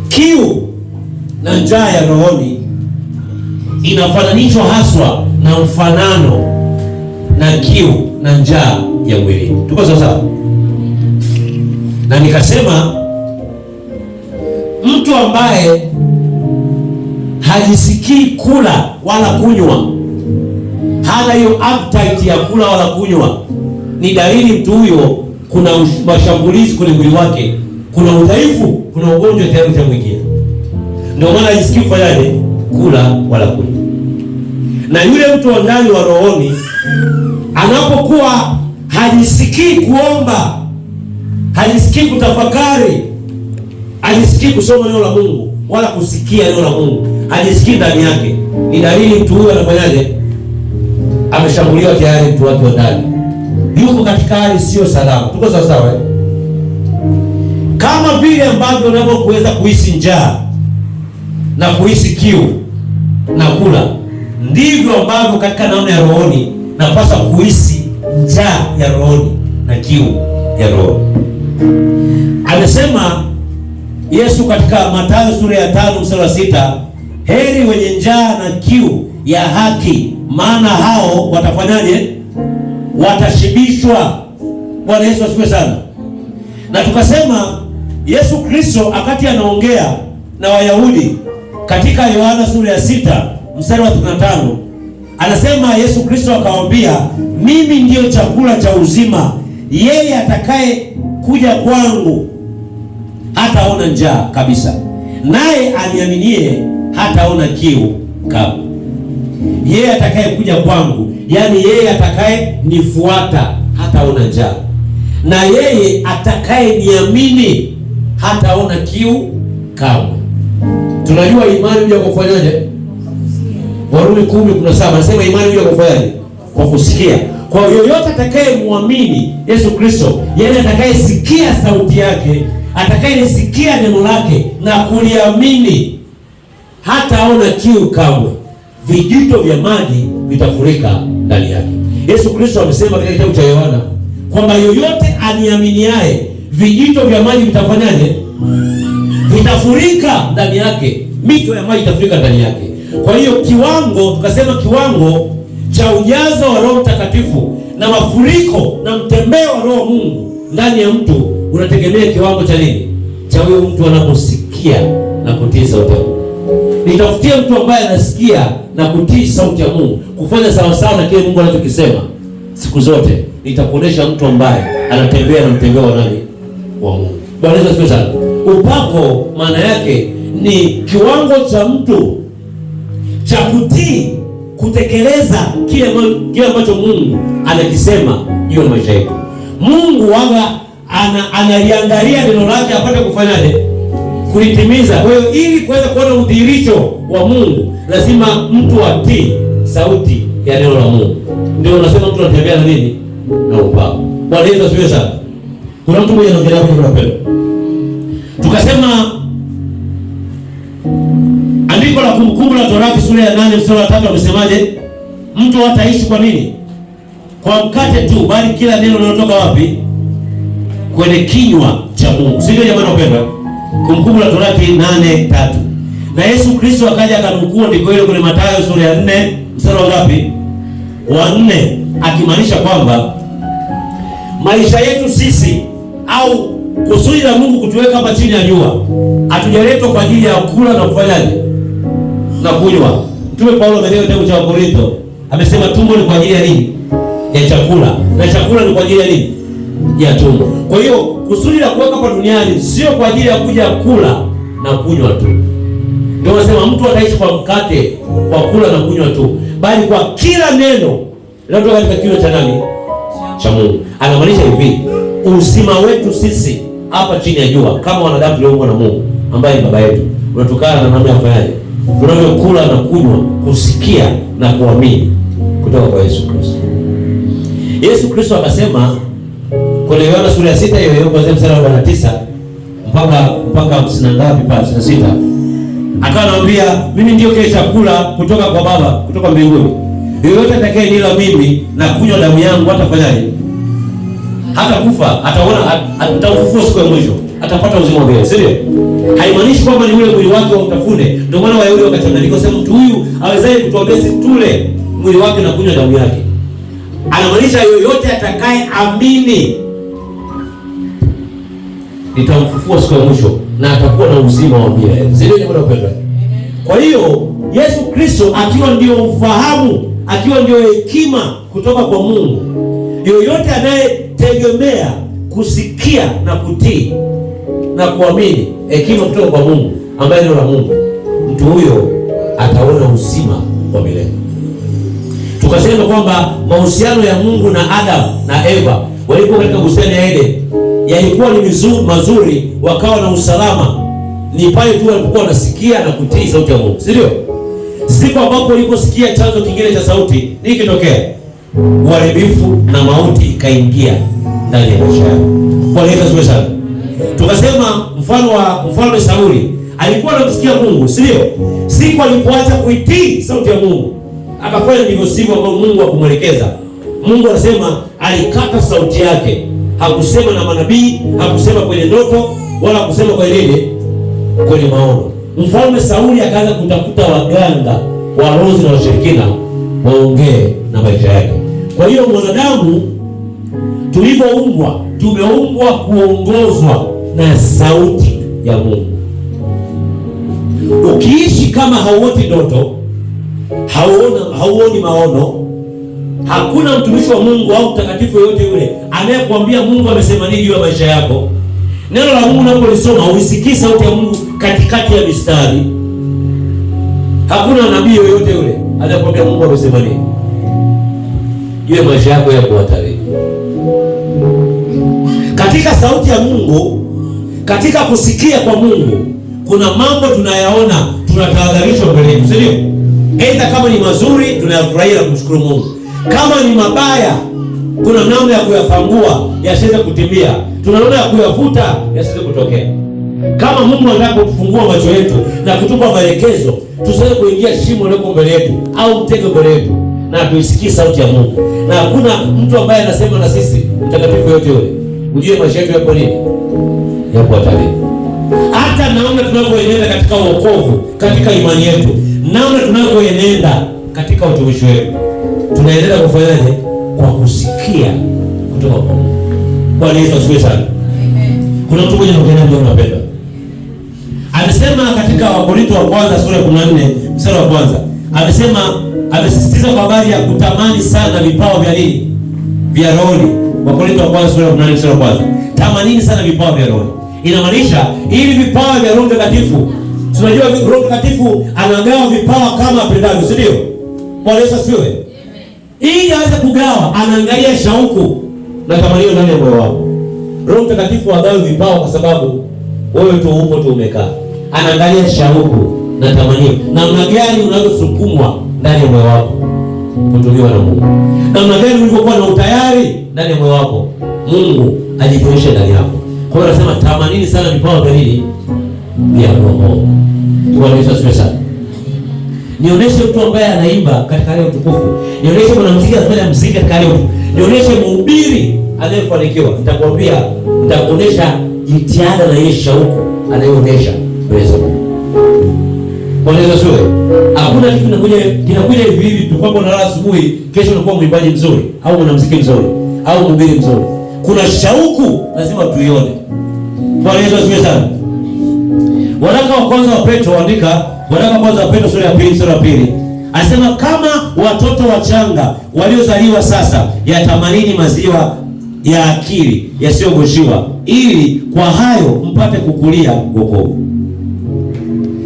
Kiu na njaa ya rohoni inafananishwa haswa na mfanano na kiu na njaa ya mwili. Tuko sawa sawa? Na nikasema mtu ambaye hajisikii kula wala kunywa, hana hiyo appetite ya kula wala kunywa, ni dalili mtu huyo kuna mashambulizi kwenye mwili wake, kuna udhaifu, kuna ugonjwa tayari utamwingia. Ndio maana hajisikii kufanyaje? Kula wala kunywa. Na yule mtu wa ndani wa rohoni anapokuwa hajisikii kuomba, hajisikii kutafakari, hajisikii kusoma neno la Mungu wala kusikia neno la Mungu, hajisikii ndani yake, ni dalili mtu huyo anafanyaje? Ameshambuliwa tayari. Mtu wake wa ndani yuko katika hali sio salama. Tuko sawa sawa? Kama vile ambavyo unapokuweza kuhisi njaa na kuhisi kiu na kula, ndivyo ambavyo katika namna ya rohoni napaswa kuhisi njaa ya rohoni na kiu ya roho. Amesema Yesu katika Mathayo sura ya 5 mstari wa 6, heri wenye njaa na kiu ya haki, maana hao watafanyaje? Watashibishwa. Bwana Yesu asifiwe sana. Na tukasema Yesu Kristo wakati anaongea na Wayahudi katika Yohana sura ya 6 mstari wa 35, anasema Yesu Kristo akawaambia, mimi ndiyo chakula cha uzima, yeye atakaye kuja kwangu hataona njaa kabisa, naye aniaminie hataona kiu kamwe. Yeye atakaye kuja kwangu, yani yeye atakaye nifuata hataona njaa, na yeye atakaye niamini hataona kiu kamwe. Tunajua imani huja kwa kufanyaje? Warumi 10:17 anasema imani huja kwa kufanyaje? Kwa kusikia. Kwa yoyote atakaye muamini Yesu Kristo, yeye atakaye sikia sauti yake, atakaye lisikia neno lake na kuliamini, hataona kiu kamwe. Vijito vya maji vitafurika ndani yake. Yesu Kristo amesema katika kitabu cha Yohana kwamba yoyote aniaminiaye, vijito vya maji vitafanyaje? Vitafurika ndani yake, mito ya maji itafurika ndani yake. Kwa hiyo kiwango, tukasema kiwango cha ujazo wa Roho Mtakatifu na mafuriko na mtembeo wa Roho Mungu ndani ya mtu unategemea kiwango cha nini? Cha huyo mtu anaposikia na kutii sauti ya Mungu. Nitafutie mtu ambaye anasikia na kutii sauti ya Mungu, kufanya sawa sawa na kile Mungu anachokisema siku zote. Nitakuonesha mtu ambaye anatembea na mtembeo wa nani? Wa Mungu. Bwana Yesu asifiwe sana. Upako maana yake ni kiwango cha mtu cha kutii, kutekeleza kile ambacho Mungu anakisema juu ya maisha yetu. Mungu waga analiangalia neno lake apate kufanyaje? Kulitimiza. Kwa hiyo ili kuweza kuona udhihirisho wa Mungu, lazima mtu atii sauti ya neno la Mungu. Ndio unasema mtu anatembea na nini? Na upako. Bwana Yesu asifiwe sana. Kuna mtu mmoja anaongelea kwa upendo. Tukasema andiko la Kumbukumbu la Torati sura ya 8 mstari wa 3 amesemaje? Mtu hataishi kwa nini? Kwa mkate tu, bali kila neno linalotoka wapi? Kwenye kinywa cha Mungu. Sio jamani wapendwa? Kumbukumbu la Torati 8:3. Na Yesu Kristo akaja akanukuu ndiko hilo kwenye Mathayo sura ya 4 mstari wa ngapi? Wa 4, akimaanisha kwamba maisha yetu sisi au kusudi la Mungu kutuweka hapa chini ya jua, hatujaletwa kwa ajili ya kula na kufanyaje? Na kunywa. Mtume Paulo katika kitabu cha Wakorintho amesema tumbo ni kwa ajili ya nini? Ya chakula. Na chakula ni kwa ajili ya nini? Ya tumbo. Kwa hiyo kusudi la kuweka hapa duniani sio kwa ajili ya kuja kula na kunywa tu. Ndio wanasema mtu ataishi kwa mkate, kwa kula na kunywa tu, bali kwa kila neno linalotoka katika kinywa cha nani? Cha Mungu. Anamaanisha hivi, uzima wetu sisi hapa chini ya jua kama wanadamu tulioumbwa na Mungu ambaye ni baba yetu, unatokana na namna ya kufanyaje? Tunavyokula na kunywa, kusikia na kuamini kutoka kwa Yesu Kristo. Yesu Kristo akasema kwenye Yohana sura ya 6 hiyo kuanzia mstari wa 49 mpaka 50 ngapi pale 56, akawa anamwambia mimi ndio kile chakula kutoka kwa Baba, kutoka mbinguni. Yeyote atakayenila mimi na kunywa damu yangu hatafanyaje? Hata kufa, ataona ataufufuo siku ya mwisho. atapata uzima wa milele, sio? Haimaanishi kwamba ni ule mwili wake wa utafune. Ndio maana Wayahudi wakachanganyika, sema mtu huyu awezaye kutuambia si tule mwili wake na kunywa damu yake. Anamaanisha yoyote atakaye amini nitamfufua siku ya mwisho na atakuwa na uzima wa milele. Sio jambo la upendo. Kwa hiyo Yesu Kristo akiwa ndio ufahamu, akiwa ndio hekima kutoka kwa Mungu, yoyote anayetegemea kusikia na kutii na kuamini hekima kutoka kwa Mungu ambaye ndio la Mungu, mtu huyo ataona uzima wa milele. Tukasema kwamba mahusiano ya Mungu na Adam na Eva walipokuwa katika bustani ya Eden yalikuwa ni mazuri, wakawa na usalama, ni pale tu walipokuwa wanasikia na kutii sauti ya Mungu, si ndio? Siku ambapo waliposikia chanzo kingine cha sauti, nini kitokea? Uharibifu na mauti ikaingia ndani ya maisha yao. Bwana Yesu asifiwe sana. Tukasema mfano wa mfalme Sauli alikuwa anamsikia Mungu, si ndio? Siku alipoacha kuitii sauti ya Mungu, akafanya ndivyo sivyo ambavyo Mungu akumwelekeza. Mungu anasema alikata sauti yake. Hakusema na manabii, hakusema kwenye ndoto, wala hakusema kwenye maono. Mfalme Sauli akaanza kutafuta waganga, warozi na washirikina waongee na maisha yake. Kwa hiyo mwanadamu tulivyoumbwa, tumeumbwa kuongozwa na sauti ya Mungu. Ukiishi kama hauoti ndoto, hauoni maono, hakuna mtumishi wa Mungu au mtakatifu yoyote yule anayekwambia Mungu amesema nini juu ya maisha yako. Neno la Mungu unapolisoma uisikii sauti ya Mungu katikati ya mistari. Hakuna nabii yoyote yule anayekwambia Mungu amesema nini juu ya maisha yako yako hatarini. Katika sauti ya Mungu, katika kusikia kwa Mungu, kuna mambo tunayaona, tunatahadharishwa mbele yetu, sio? Aidha kama ni mazuri tunayafurahia na kumshukuru Mungu. Kama ni mabaya, kuna namna ya kuyapangua yasiweze kutimia. Tuna namna ya kuyafuta yasiweze kutokea. Kama Mungu anataka kufungua macho yetu na kutupa maelekezo, tusiweze kuingia shimo liko mbele yetu au mtego mbele yetu, na tuisikie sauti ya Mungu. Na hakuna mtu ambaye anasema na sisi, mtakatifu yote yule, ujue maisha yetu yapo nini? Yapo hatarini. Hata namna tunavyoenenda katika wokovu, katika imani yetu, namna tunavyoenenda katika utumishi wetu, tunaendelea kufanyaje? Kwa kusikia kutoka kwa Mungu. Bwana Yesu asifiwe sana. Amen. Kuna mtu mmoja anaongea ndio unapenda. Anasema katika Wakorintho wa kwanza sura ya 14 mstari wa kwanza. Amesisitiza kwa habari ya kutamani sana vipawa vya nini? Vya roho. Wakorintho wa kwanza sura ya 14 mstari wa kwanza. Tamanini sana vipawa vya roho. Inamaanisha ili vipawa vya Roho Mtakatifu, tunajua Roho Mtakatifu anagawa vipawa kama apendavyo, si ndio? Bwana Yesu asifiwe. Ili aweze kugawa, anaangalia shauku na tamanio ndani ya moyo wako. Roho Mtakatifu agawe vipawa kwa sababu wewe tu upo tu umekaa. Anaangalia shauku na tamanio, namna gani unavyosukumwa ndani ya moyo wako kutumiwa na Mungu, namna gani ulivyokuwa na utayari ndani ya moyo wako Mungu ajitumishe ndani yako. Kwa hiyo anasema tamanini sana vipawa vya nini? Vya Roho. Bwana Yesu asifiwe sana. Nionyeshe mtu ambaye anaimba katika hali ya utukufu. Nionyeshe mwanamuziki anafanya muziki katika hali ya utukufu. Nionyeshe mhubiri anayefanikiwa. Nitakwambia, nitakuonesha jitihada na ile shauku anayoonyesha mbele za Mungu. Bwana Yesu asifiwe. Hakuna kitu kinakuja hivi hivi tu kwamba unalala asubuhi, kesho unakuwa mwimbaji mzuri au mwanamuziki mzuri au mhubiri mzuri. Kuna shauku lazima tuione. Bwana Yesu asifiwe sana. Waraka wa kwanza wa Petro andika, waraka wa kwanza wa Petro sura ya 2 mstari wa 2. Anasema kama watoto wachanga waliozaliwa sasa, yatamanini maziwa ya akili yasiyogoshiwa, ili kwa hayo mpate kukulia wokovu.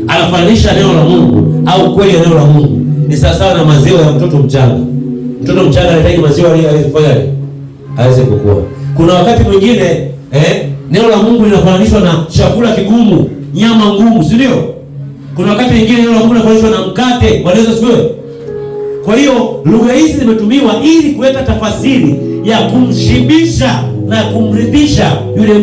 Anafananisha neno la Mungu au kweli ya neno la Mungu ni sawa na maziwa ya mtoto mchanga. Mtoto mchanga anahitaji maziwa ili aweze kufanya nini? Aweze kukua. Kuna wakati mwingine neno la Mungu linafananishwa na chakula kigumu, nyama ngumu, si ndio? Kuna wakati mwingine neno la Mungu linafananishwa na mkate. Bwana Yesu asifiwe. Kwa hiyo lugha hizi zimetumiwa ili kuweka tafasiri ya kumshibisha na kumridhisha yule